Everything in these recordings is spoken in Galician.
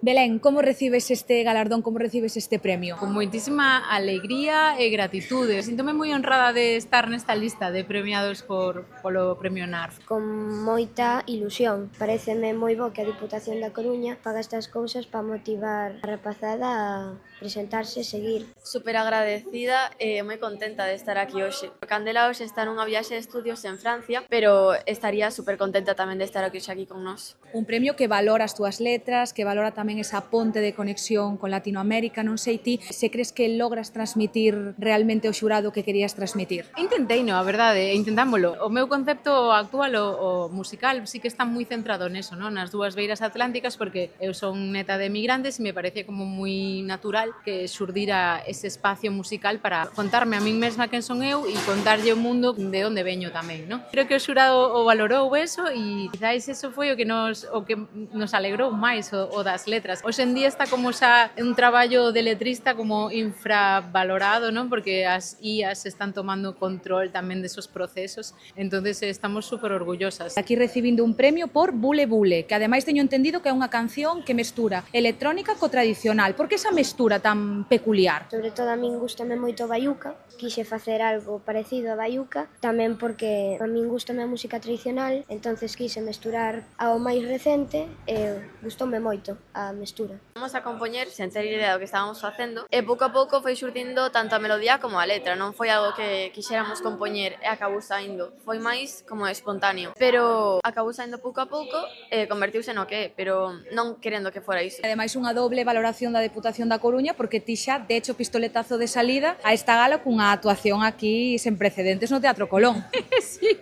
Belén, como recibes este galardón, como recibes este premio? Con moitísima alegría e gratitude. Síntome moi honrada de estar nesta lista de premiados polo Premio NARF. Con moita ilusión. Paréceme moi bo que a Diputación da Coruña faga estas cousas para motivar a rapazada a presentarse e seguir. Super agradecida e moi contenta de estar aquí hoxe. Candela hoxe está nunha viaxe de estudios en Francia, pero estaría super contenta tamén de estar aquí hoxe aquí con nós. Un premio que valora as túas letras, que valora tamén esa ponte de conexión con Latinoamérica, non sei ti, se crees que logras transmitir realmente o xurado que querías transmitir? Intenteino, a verdade, intentámolo. O meu concepto actual, o musical, sí que está moi centrado neso, non? Nas dúas beiras atlánticas, porque eu son neta de migrantes e me parece como moi natural que xurdira ese espacio musical para contarme a min mesma quen son eu e contarlle o mundo de onde veño tamén, non? Creo que o xurado o valorou eso e quizáis eso foi o que nos alegrou máis o das letras. Hoxe en día está como xa un traballo de letrista como infravalorado, non? Porque as IAs están tomando control tamén desos procesos, entonces estamos super orgullosas. Aquí recibindo un premio por Bule Bule, que ademais teño entendido que é unha canción que mestura electrónica co tradicional. Por que esa mestura tan peculiar? Sobre todo a min gustame moito a baiuca, quixe facer algo parecido a baiuca, tamén porque a min gustame a música tradicional, entonces quise mesturar ao máis recente e gustoume moito a mestura. Vamos a compoñer sen ter idea do que estábamos facendo e pouco a pouco foi xurdindo tanto a melodía como a letra, non foi algo que quixéramos compoñer e acabou saindo, foi máis como espontáneo, pero acabou saindo pouco a pouco e convertiuse no que é, pero non querendo que fora iso. Ademais, unha doble valoración da Deputación da Coruña, porque ti xa, de hecho, pistoletazo de salida a esta gala cunha actuación aquí sen precedentes no Teatro Colón. Sí,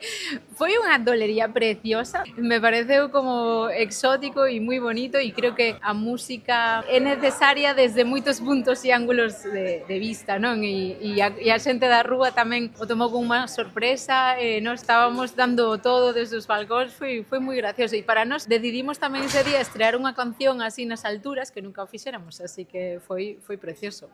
foi unha dolería preciosa, me pareceu como exótico e moi bonito e creo que a música é necesaria desde moitos puntos e ángulos de vista, non? E a xente da rúa tamén o tomou con unha sorpresa, nós estábamos dando todo desde os balcóns, foi moi gracioso e para nós decidimos tamén ese día estrear unha canción así nas alturas que nunca o fixéramos, así que foi precioso.